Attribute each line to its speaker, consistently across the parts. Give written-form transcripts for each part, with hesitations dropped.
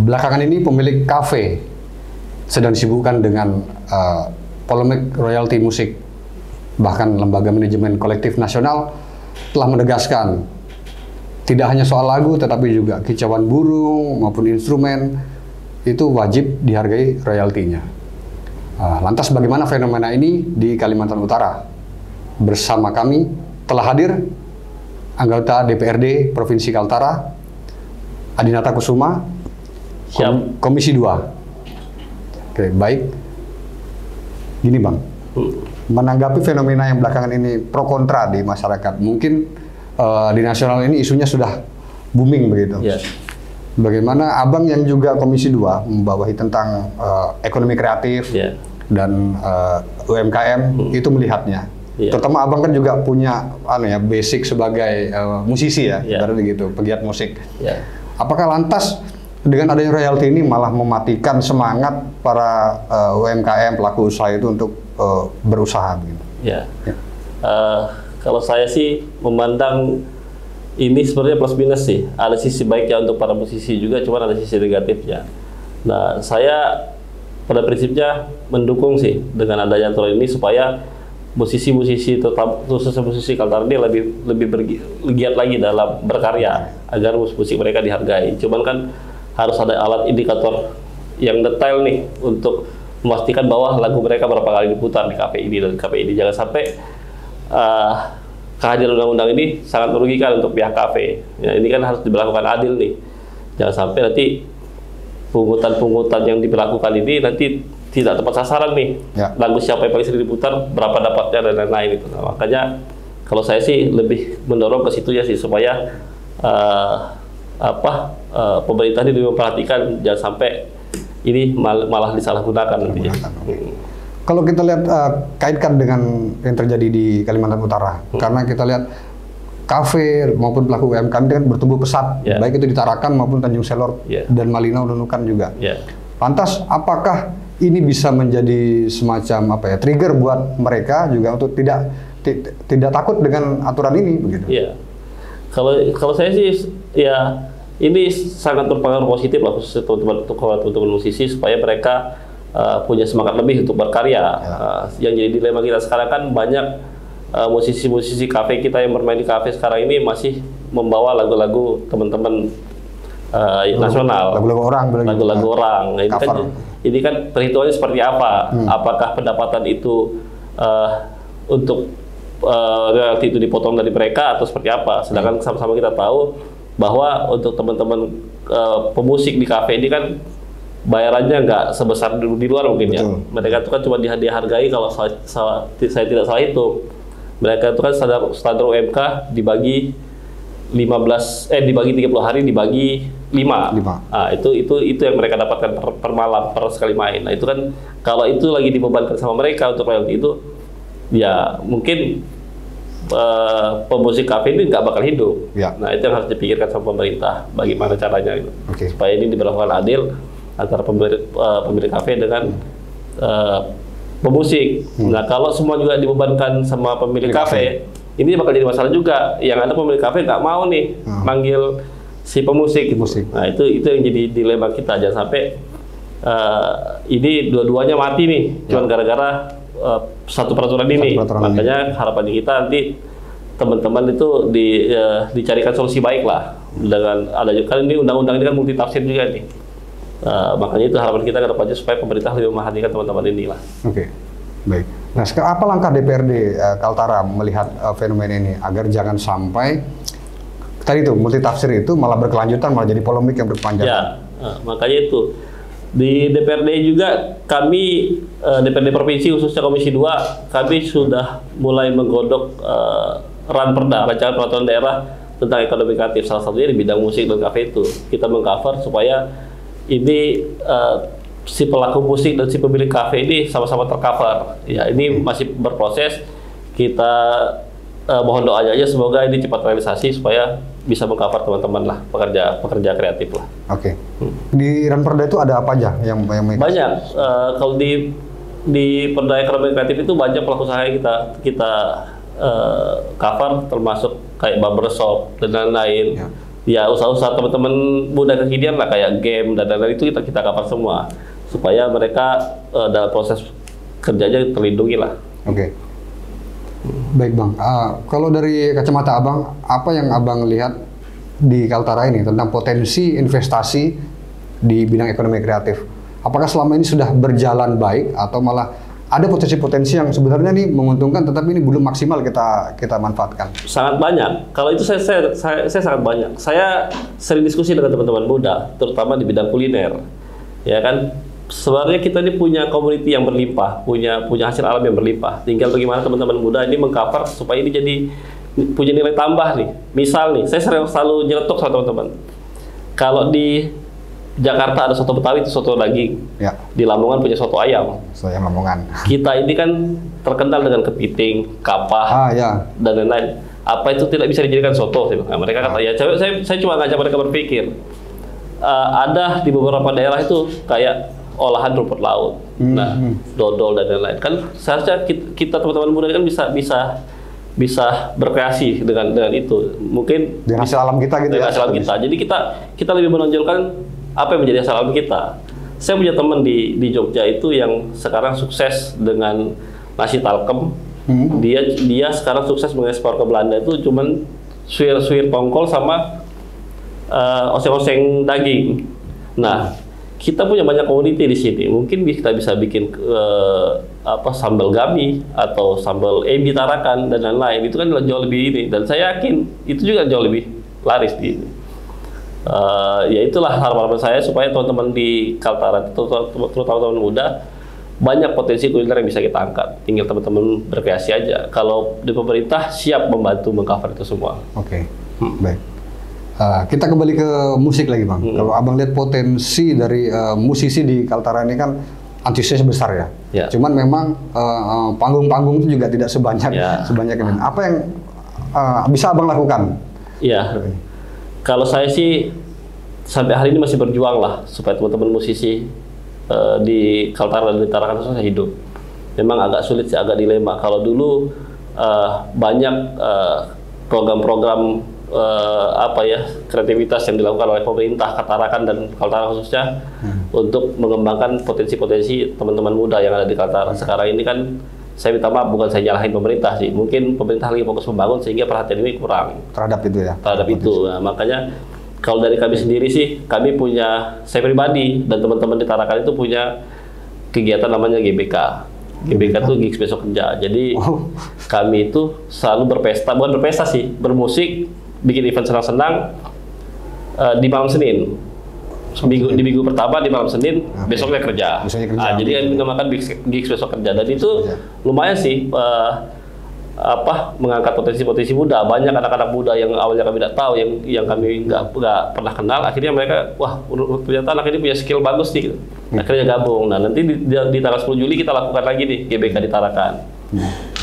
Speaker 1: Belakangan ini pemilik kafe sedang disibukkan dengan polemik royalti musik. Bahkan Lembaga Manajemen Kolektif Nasional telah menegaskan tidak hanya soal lagu tetapi juga kicauan burung maupun instrumen itu wajib dihargai royaltinya. Lantas bagaimana fenomena ini di Kalimantan Utara? Bersama kami telah hadir anggota DPRD Provinsi Kaltara, Adinata Kusuma, Komisi 2. Oke, baik. Gini Bang, menanggapi fenomena yang belakangan ini pro kontra di masyarakat, mungkin di nasional ini isunya sudah booming begitu.
Speaker 2: Yes.
Speaker 1: Bagaimana Abang yang juga Komisi 2 membawahi tentang ekonomi kreatif dan UMKM itu melihatnya? Terutama Abang kan juga punya basic sebagai musisi ya, berarti gitu, pegiat musik. Apakah lantas dengan adanya royalti ini malah mematikan semangat para UMKM pelaku usaha itu untuk berusaha gitu?
Speaker 2: Kalau saya sih memandang ini sebenarnya plus minus sih. Ada sisi baiknya untuk para musisi juga, cuma ada sisi negatifnya. Nah, saya pada prinsipnya mendukung sih dengan adanya aturan ini supaya musisi-musisi, khususnya musisi Kaltara ini lebih bergiat lagi dalam berkarya agar musik mereka dihargai. Cuman kan harus ada alat indikator yang detail nih untuk memastikan bahwa lagu mereka berapa kali diputar di kafe ini dan kafe ini. Jangan sampai kehadiran undang-undang ini sangat merugikan untuk pihak kafe. Ya, ini kan harus diberlakukan adil nih. Jangan sampai nanti pungutan-pungutan yang diberlakukan ini nanti tidak tepat sasaran nih. Lagu siapa yang paling sering diputar, berapa dapatnya dan lain-lain itu. Nah, makanya kalau saya sih lebih mendorong ke situ ya sih supaya pemerintah ini memperhatikan jangan sampai ini malah disalahgunakan nantinya.
Speaker 1: Kalau kita lihat kaitkan dengan yang terjadi di Kalimantan Utara, karena kita lihat kafe maupun pelaku UMKM kan bertumbuh pesat, baik itu di Tarakan maupun Tanjung Selor dan Malinau Nunukan juga. Lantas apakah ini bisa menjadi semacam trigger buat mereka juga untuk tidak takut dengan aturan ini begitu?
Speaker 2: Kalau saya sih ini sangat berpengaruh positif lah khususnya teman-teman musisi supaya mereka punya semangat lebih untuk berkarya. Yang jadi dilema kita sekarang kan banyak musisi-musisi kafe kita yang bermain di kafe sekarang ini masih membawa lagu-lagu teman-teman nasional, lagu-lagu orang. Nah, ini kan perhitungannya seperti apa? Apakah pendapatan itu untuk royalti itu dipotong dari mereka atau seperti apa? Sedangkan sama-sama kita tahu bahwa untuk teman-teman pemusik di kafe ini kan bayarannya nggak sebesar di luar mungkin. Mereka itu kan cuma dihargai kalau saya tidak salah itu. Mereka itu kan standar UMK dibagi 30 hari dibagi 5. Nah, itu yang mereka dapatkan per malam per sekali main. Nah, itu kan kalau itu lagi dibebankan sama mereka untuk royalti itu, ya mungkin pemusik kafe ini nggak bakal hidup. Nah, itu yang harus dipikirkan sama pemerintah, bagaimana caranya gitu. Supaya ini diberlakukan adil antara pemilik kafe dengan pemusik. Nah, kalau semua juga dibebankan sama pemilik kafe, ini bakal jadi masalah juga. Yang ada pemilik kafe nggak mau nih manggil si pemusik. Nah, itu yang jadi dilema kita. Jangan sampai ini dua-duanya mati nih, cuma gara-gara satu peraturan ini. Makanya harapan kita nanti teman-teman itu dicarikan solusi baik lah dengan ada kan ini undang-undang ini kan multi tafsir juga nih. Makanya itu harapan kita ke depannya supaya pemerintah lebih memperhatikan teman-teman ini lah.
Speaker 1: Baik. Nah, sekarang apa langkah DPRD Kaltara melihat fenomena ini agar jangan sampai tadi itu multi tafsir itu malah berkelanjutan, malah jadi polemik yang berkepanjangan?
Speaker 2: Makanya itu di DPRD juga kami DPRD Provinsi khususnya Komisi 2 kami sudah mulai menggodok ranperda, rancangan peraturan daerah tentang ekonomi kreatif, salah satunya di bidang musik dan kafe itu kita mengcover supaya ini si pelaku musik dan si pemilik kafe ini sama-sama tercover. Ya, ini masih berproses. Kita mohon doanya aja semoga ini cepat realisasi supaya bisa mengcover teman-teman lah pekerja kreatif lah.
Speaker 1: Di ranperda itu ada apa aja yang
Speaker 2: banyak. Kalau di perda ekonomi kreatif itu banyak pelaku usaha yang kita cover, termasuk kayak barbershop dan lain-lain. ya usaha-usaha teman-teman muda kekinian lah kayak game dan lain-lain itu kita cover semua supaya mereka dalam proses kerjanya terlindungi lah.
Speaker 1: Oke. Baik Bang, kalau dari kacamata Abang, apa yang Abang lihat di Kaltara ini tentang potensi investasi di bidang ekonomi kreatif? Apakah selama ini sudah berjalan baik atau malah ada potensi-potensi yang sebenarnya nih menguntungkan tetapi ini belum maksimal kita manfaatkan?
Speaker 2: Sangat banyak. Kalau itu saya sangat banyak. Saya sering diskusi dengan teman-teman muda, terutama di bidang kuliner. Ya kan, sebenarnya kita ini punya community yang berlimpah, punya hasil alam yang berlimpah. Tinggal bagaimana teman-teman muda ini mengcover supaya ini jadi punya nilai tambah nih. Misal nih, saya selalu nyeletuk sama teman-teman. Kalau di Jakarta ada soto Betawi, itu soto daging.
Speaker 1: Ya.
Speaker 2: Di Lamongan punya soto ayam.
Speaker 1: Soto ayam Lamongan.
Speaker 2: Kita ini kan terkenal dengan kepiting, kapah,
Speaker 1: Ya.
Speaker 2: dan lain-lain. Apa itu tidak bisa dijadikan soto? Nah, mereka kata, ya saya cuma ngajak mereka berpikir. Ada di beberapa daerah itu kayak olahan rumput laut, dodol dan lain-lain. Kan seharusnya kita teman-teman muda kan bisa berkreasi dengan itu. Mungkin
Speaker 1: dengan hasil alam kita gitu
Speaker 2: dengan hasil alam kita. Jadi kita lebih menonjolkan apa yang menjadi hasil alam kita. Saya punya teman di Jogja itu yang sekarang sukses dengan nasi talkem. Dia sekarang sukses mengekspor ke Belanda itu cuman suir tongkol sama oseng-oseng daging. Nah, kita punya banyak community di sini. Mungkin kita bisa bikin sambal gabi atau sambal ebi tarakan dan lain-lain. Itu kan jauh lebih ini. Dan saya yakin itu juga jauh lebih laris di ini. Ya itulah harapan saya supaya teman-teman di Kaltara, terutama teman-teman muda, banyak potensi kuliner yang bisa kita angkat. Tinggal teman-teman berkreasi aja. Kalau di pemerintah siap membantu mengcover itu semua.
Speaker 1: Oke, baik. Kita kembali ke musik lagi Bang. Kalau Abang lihat potensi dari musisi di Kaltara ini kan antusiasnya besar ya.
Speaker 2: Ya.
Speaker 1: Cuman memang panggung-panggung itu juga tidak sebanyak ini. Apa yang bisa Abang lakukan?
Speaker 2: Iya. Kalau saya sih sampai hari ini masih berjuang lah supaya teman-teman musisi di Kaltara dan di Tarakan itu saya hidup. Memang agak sulit sih, agak dilema. Kalau dulu banyak program-program kreativitas yang dilakukan oleh pemerintah Tarakan dan Kaltara khususnya untuk mengembangkan potensi-potensi teman-teman muda yang ada di Kaltara. Sekarang ini kan saya minta maaf, bukan saya nyalahin pemerintah sih. Mungkin pemerintah lagi fokus membangun sehingga perhatian ini kurang
Speaker 1: terhadap itu ya.
Speaker 2: Terhadap itu. Nah, makanya kalau dari kami sendiri sih, saya pribadi dan teman-teman di Tarakan itu punya kegiatan namanya GBK. GBK itu Gigs Besok Kerja. Jadi kami itu selalu berpesta, bukan berpesta sih, bermusik, bikin event senang-senang di malam Senin. Di minggu pertama di malam Senin, besoknya kerja. Jadi kami dinamakan Gigs Besok Kerja. Dan itu lumayan sih mengangkat potensi-potensi muda. Banyak anak-anak muda yang awalnya kami tidak tahu, yang kami nggak pernah kenal. Akhirnya mereka, wah ternyata anak ini punya skill bagus nih. Akhirnya gabung. Nah nanti di tanggal 10 Juli kita lakukan lagi nih GBK di Tarakan.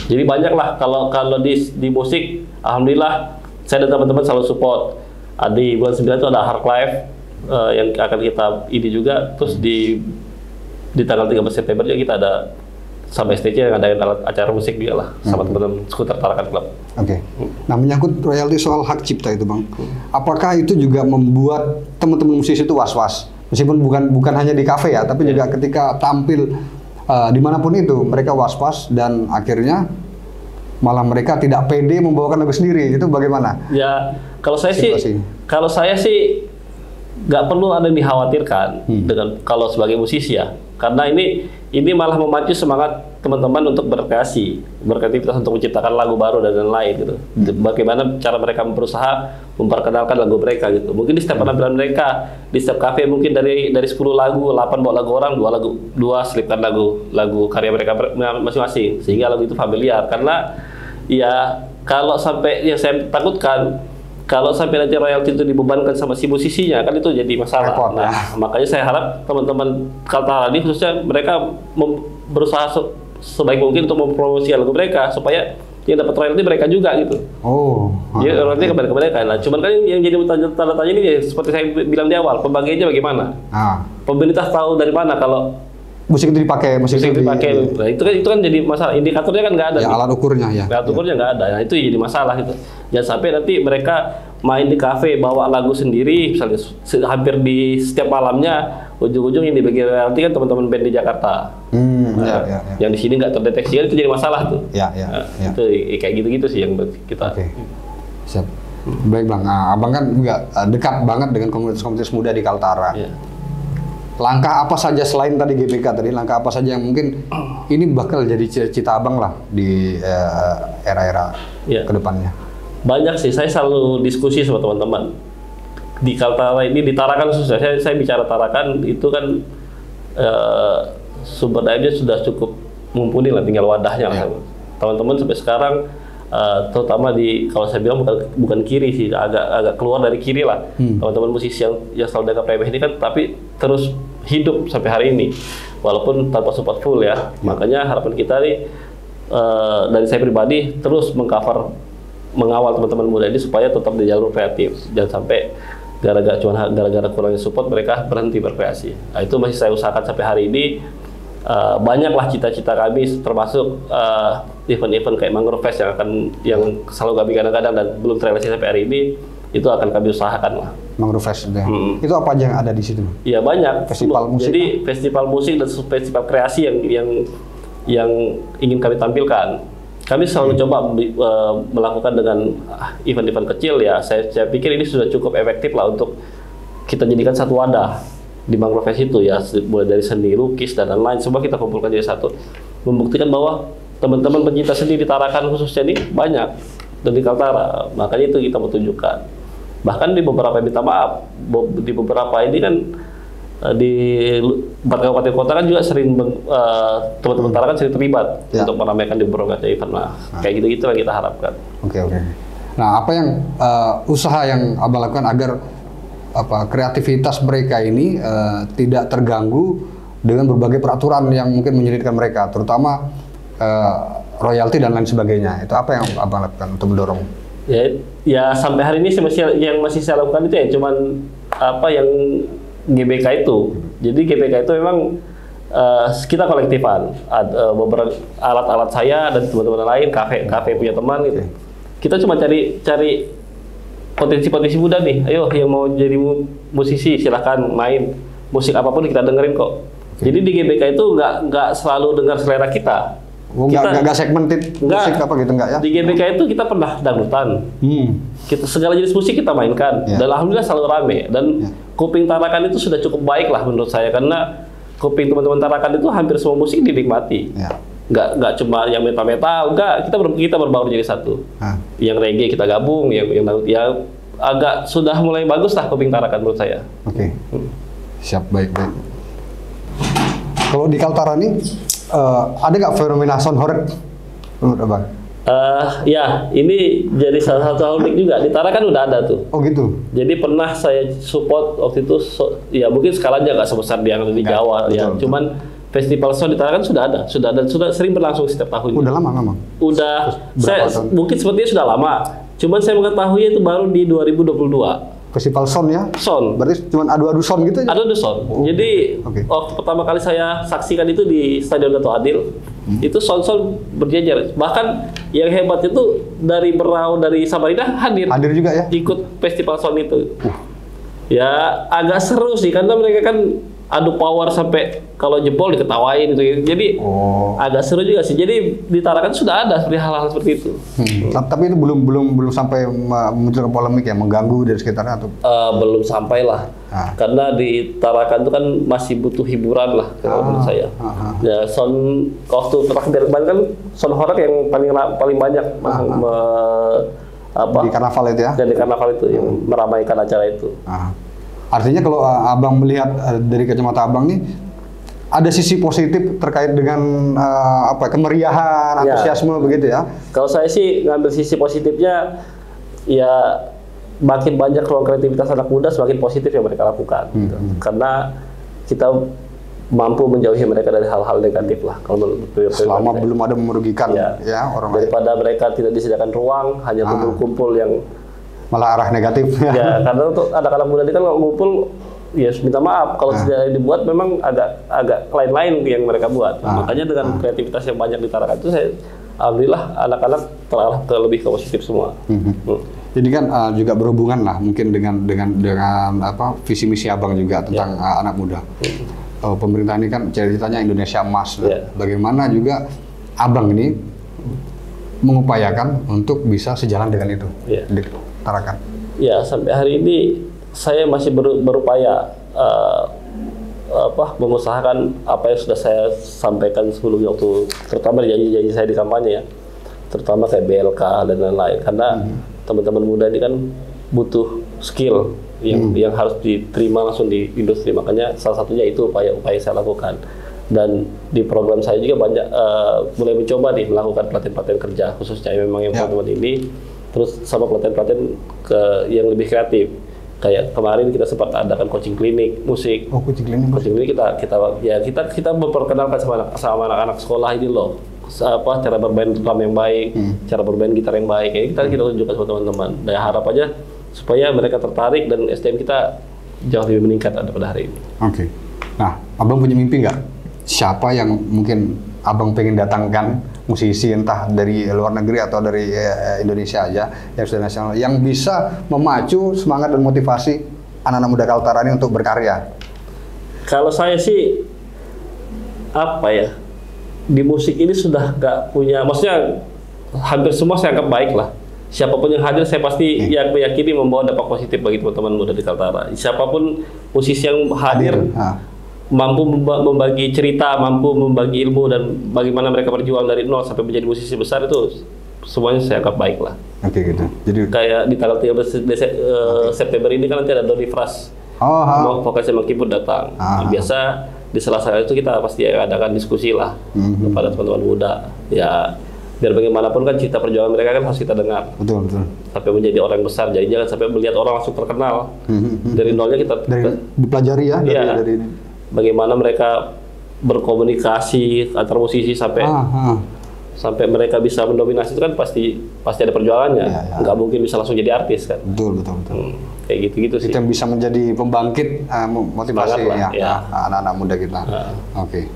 Speaker 2: Jadi banyak lah kalau di musik, alhamdulillah saya dan teman-teman selalu support. Di bulan 9 itu ada Hark Live yang akan kita ini juga. Terus di tanggal 13 September juga kita ada sama STC yang ada acara musik juga lah sama teman-teman Skuter Tarakan Club.
Speaker 1: Oke. Nah menyangkut royalti soal hak cipta itu Bang, apakah itu juga membuat teman-teman musisi itu was-was? Meskipun bukan hanya di kafe ya, tapi juga ketika tampil dimanapun itu mereka was-was dan akhirnya malah mereka tidak pede membawakan lagu sendiri. Itu bagaimana?
Speaker 2: Ya kalau saya sih nggak perlu ada yang dikhawatirkan dengan kalau sebagai musisi ya, karena ini malah memacu semangat teman-teman untuk berkreativitas untuk menciptakan lagu baru dan lain-lain gitu. Bagaimana cara mereka berusaha memperkenalkan lagu mereka gitu. Mungkin di setiap penampilan mereka, di setiap kafe mungkin dari 10 lagu, 8 bawa lagu orang, 2 selipkan lagu karya mereka masing-masing sehingga lagu itu familiar. Karena ya kalau sampai yang saya takutkan kalau sampai nanti royalti itu dibebankan sama si musisinya, kan itu jadi masalah. Makanya saya harap teman-teman Kaltara ini khususnya mereka berusaha sebaik mungkin untuk mempromosikan lagu mereka supaya yang dapat royalti mereka juga gitu. Jadi royalti kembali ke mereka. Nah, cuman kan yang jadi tanda tanya ini ya, seperti saya bilang di awal, pembagiannya bagaimana? Pemerintah tahu dari mana kalau
Speaker 1: musik itu dipakai,
Speaker 2: Nah, itu kan jadi masalah. Indikatornya kan nggak ada.
Speaker 1: Ya, alat ukurnya ya.
Speaker 2: Alat ukurnya nggak ada. Nah, itu jadi masalah gitu. Jangan sampai nanti mereka main di kafe bawa lagu sendiri misalnya hampir di setiap malamnya, ujung-ujung yang dibagi royalti kan teman-teman band di Jakarta. Yang di sini nggak terdeteksi kan itu jadi masalah tuh. Itu kayak gitu-gitu sih yang kita.
Speaker 1: Siap. Baik Bang, nah, Abang kan juga dekat banget dengan komunitas-komunitas muda di Kaltara. Langkah apa saja selain tadi GBK tadi, langkah apa saja yang mungkin ini bakal jadi cita-cita Abang lah di era-era kedepannya?
Speaker 2: Banyak sih, saya selalu diskusi sama teman-teman. Di Kaltara ini, di Tarakan khususnya, saya bicara Tarakan itu kan sumber dayanya sudah cukup mumpuni lah, tinggal wadahnya lah. Teman-teman sampai sekarang terutama di, kalau saya bilang bukan kiri sih, agak keluar dari kiri lah. Teman-teman musisi yang selalu dianggap remeh ini kan, tapi terus hidup sampai hari ini walaupun tanpa support full ya. Makanya harapan kita nih dari saya pribadi terus mengawal teman-teman muda ini supaya tetap di jalur kreatif, jangan sampai gara-gara kurangnya support mereka berhenti berkreasi. Nah, itu masih saya usahakan sampai hari ini. Banyaklah cita-cita kami, termasuk event-event kayak Mangrove Fest yang selalu kami kadang-kadang dan belum terrealisasi sampai hari ini, itu akan kami usahakan lah.
Speaker 1: Mangrove Fest itu apa aja yang ada di situ?
Speaker 2: Iya banyak.
Speaker 1: Festival musik.
Speaker 2: Jadi festival musik dan festival kreasi yang ingin kami tampilkan. Kami selalu coba melakukan dengan event-event kecil ya. Saya pikir ini sudah cukup efektif lah untuk kita jadikan satu wadah di Mangrove Fest itu ya, mulai dari seni, lukis dan lain-lain, semua kita kumpulkan jadi satu, membuktikan bahwa teman-teman pencinta seni di Tarakan khususnya ini banyak dan di Kaltara. Makanya itu kita mau tunjukkan. Bahkan di beberapa, minta maaf, di beberapa ini kan di 4 kabupaten kota kan juga sering teman-teman Tarakan sering terlibat untuk meramaikan di beberapa event. Nah, kayak gitu-gitu yang kita harapkan.
Speaker 1: Oke. Nah, apa yang usaha yang Abang lakukan agar kreativitas mereka ini tidak terganggu dengan berbagai peraturan yang mungkin menyulitkan mereka, terutama royalti dan lain sebagainya. Itu apa yang Abang lakukan untuk mendorong?
Speaker 2: Ya sampai hari ini yang masih saya lakukan itu ya cuman yang GBK itu. Jadi GBK itu memang kita kolektifan. Beberapa alat-alat saya dan teman-teman lain, kafe punya teman gitu. Kita cuma cari potensi-potensi muda nih, ayo yang mau jadi musisi silahkan main, musik apapun kita dengerin kok. Jadi di GBK itu nggak selalu dengar selera kita.
Speaker 1: Nggak segmented musik apa gitu nggak ya?
Speaker 2: Di GBK itu kita pernah dangdutan, kita segala jenis musik kita mainkan, dan alhamdulillah selalu rame. Dan kuping Tarakan itu sudah cukup baik lah menurut saya, karena kuping teman-teman Tarakan itu hampir semua musik dinikmati. Nggak cuma yang metal, enggak, kita berbaur jadi satu. Yang reggae kita gabung, yang agak sudah mulai bagus lah kuping Tarakan menurut saya.
Speaker 1: Siap, baik. Kalau di Kaltara nih ada nggak fenomena sound horeg menurut Abang?
Speaker 2: Ya, ini jadi salah satu hal unik juga. Di Tarakan udah ada tuh.
Speaker 1: Oh gitu.
Speaker 2: Jadi pernah saya support waktu itu, ya mungkin skalanya nggak sebesar yang di Jawa ya. Cuman festival sound di Tarakan sudah ada, sudah sering berlangsung setiap tahun.
Speaker 1: Udah lama?
Speaker 2: Mungkin sepertinya sudah lama. Cuman saya mengetahui itu baru di 2022.
Speaker 1: Festival sound ya? Sound. Berarti cuma adu-adu sound gitu aja?
Speaker 2: Adu sound. Jadi waktu pertama kali saya saksikan itu di Stadion Dato Adil, itu sound berjejer. Bahkan yang hebat itu dari Berau, dari Samarinda hadir
Speaker 1: juga ya?
Speaker 2: Ikut festival sound itu. Ya agak seru sih, karena mereka kan adu power sampai kalau jebol diketawain gitu. Jadi agak seru juga sih. Jadi di Tarakan sudah ada seperti hal-hal seperti itu.
Speaker 1: Tapi itu belum sampai memunculkan polemik ya, mengganggu dari sekitarnya atau?
Speaker 2: Belum sampai lah. Karena di Tarakan itu kan masih butuh hiburan lah kalau menurut saya. Ya sound waktu terakhir kemarin kan sound horror yang paling banyak
Speaker 1: di karnaval itu ya?
Speaker 2: Dan di karnaval itu yang meramaikan acara itu.
Speaker 1: Artinya kalau Abang melihat dari kacamata Abang nih, ada sisi positif terkait dengan kemeriahan, antusiasme begitu ya? Kalau
Speaker 2: saya sih ngambil sisi positifnya, ya makin banyak ruang kreativitas anak muda, semakin positif yang mereka lakukan. Karena kita mampu menjauhi mereka dari hal-hal negatif lah. Kalau
Speaker 1: selama belum ada merugikan ya orang lain.
Speaker 2: Daripada mereka tidak disediakan ruang, hanya kumpul-kumpul yang
Speaker 1: malah arah negatif.
Speaker 2: Ya, karena untuk anak-anak muda ini kan kalau ngumpul, ya minta maaf kalau tidak dibuat memang agak lain-lain yang mereka buat. Makanya dengan kreativitas yang banyak di Tarakan itu, saya alhamdulillah anak-anak terarah ke lebih ke positif semua.
Speaker 1: Ini kan juga berhubungan lah mungkin dengan apa visi misi Abang juga tentang anak muda. Pemerintah ini kan ceritanya Indonesia Emas. Bagaimana juga Abang ini mengupayakan untuk bisa sejalan dengan itu, ditarakan.
Speaker 2: Ya, sampai hari ini saya masih berupaya mengusahakan apa yang sudah saya sampaikan sebelumnya, waktu terutama janji-janji saya di kampanye ya, terutama kayak BLK dan lain-lain, karena teman-teman muda ini kan butuh skill yang harus diterima langsung di industri, makanya salah satunya itu upaya-upaya saya lakukan. Dan di program saya juga banyak mulai mencoba nih melakukan pelatihan-pelatihan kerja khususnya memang yang teman-teman ini, terus sama pelatihan-pelatihan yang lebih kreatif. Kayak kemarin kita sempat adakan coaching klinik musik.
Speaker 1: Coaching klinik.
Speaker 2: Coaching klinik kita memperkenalkan sama anak-anak sekolah ini loh, cara bermain drum yang baik, cara bermain gitar yang baik. Kita tunjukkan sama teman-teman. Dan harap aja supaya mereka tertarik dan SDM kita jauh lebih meningkat daripada hari ini.
Speaker 1: Oke. Nah, Abang punya mimpi nggak? Siapa yang mungkin Abang pengen datangkan, musisi entah dari luar negeri atau dari Indonesia aja yang sudah nasional, yang bisa memacu semangat dan motivasi anak-anak muda Kaltara ini untuk berkarya?
Speaker 2: Kalau saya sih di musik ini sudah nggak punya, maksudnya hampir semua saya anggap baik lah. Siapapun yang hadir saya pasti yang meyakini membawa dampak positif bagi teman-teman muda di Kaltara. Siapapun musisi yang hadir mampu membagi cerita, mampu membagi ilmu, dan bagaimana mereka berjuang dari nol sampai menjadi musisi besar, itu semuanya saya anggap baik lah.
Speaker 1: Oke, gitu. Jadi
Speaker 2: kayak di tanggal 13 September ini kan nanti ada Doni Fras, vokalisnya Mang Kibut datang. Biasa di sela-sela itu kita pasti adakan diskusi lah kepada teman-teman muda. Ya biar bagaimanapun kan cerita perjuangan mereka kan harus kita dengar.
Speaker 1: Betul.
Speaker 2: Sampai menjadi orang besar. Jadi jangan sampai melihat orang langsung terkenal. Dari nolnya kita
Speaker 1: dipelajari ya dari ini.
Speaker 2: Bagaimana mereka berkomunikasi antar musisi sampai mereka bisa mendominasi, itu kan pasti ada perjuangannya. Nggak mungkin bisa langsung jadi artis kan.
Speaker 1: Betul.
Speaker 2: Kayak gitu sih.
Speaker 1: Itu yang bisa menjadi pembangkit motivasi anak-anak muda kita. Oke.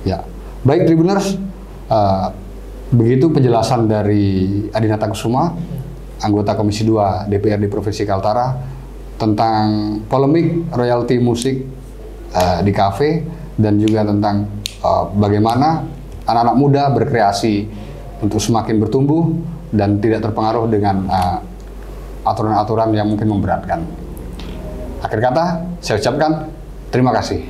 Speaker 1: Ya. Baik Tribuners, begitu penjelasan dari Adinata Kusuma, anggota Komisi 2 DPRD Provinsi Kaltara, tentang polemik royalti musik di kafe, dan juga tentang bagaimana anak-anak muda berkreasi untuk semakin bertumbuh dan tidak terpengaruh dengan aturan-aturan yang mungkin memberatkan. Akhir kata, saya ucapkan terima kasih.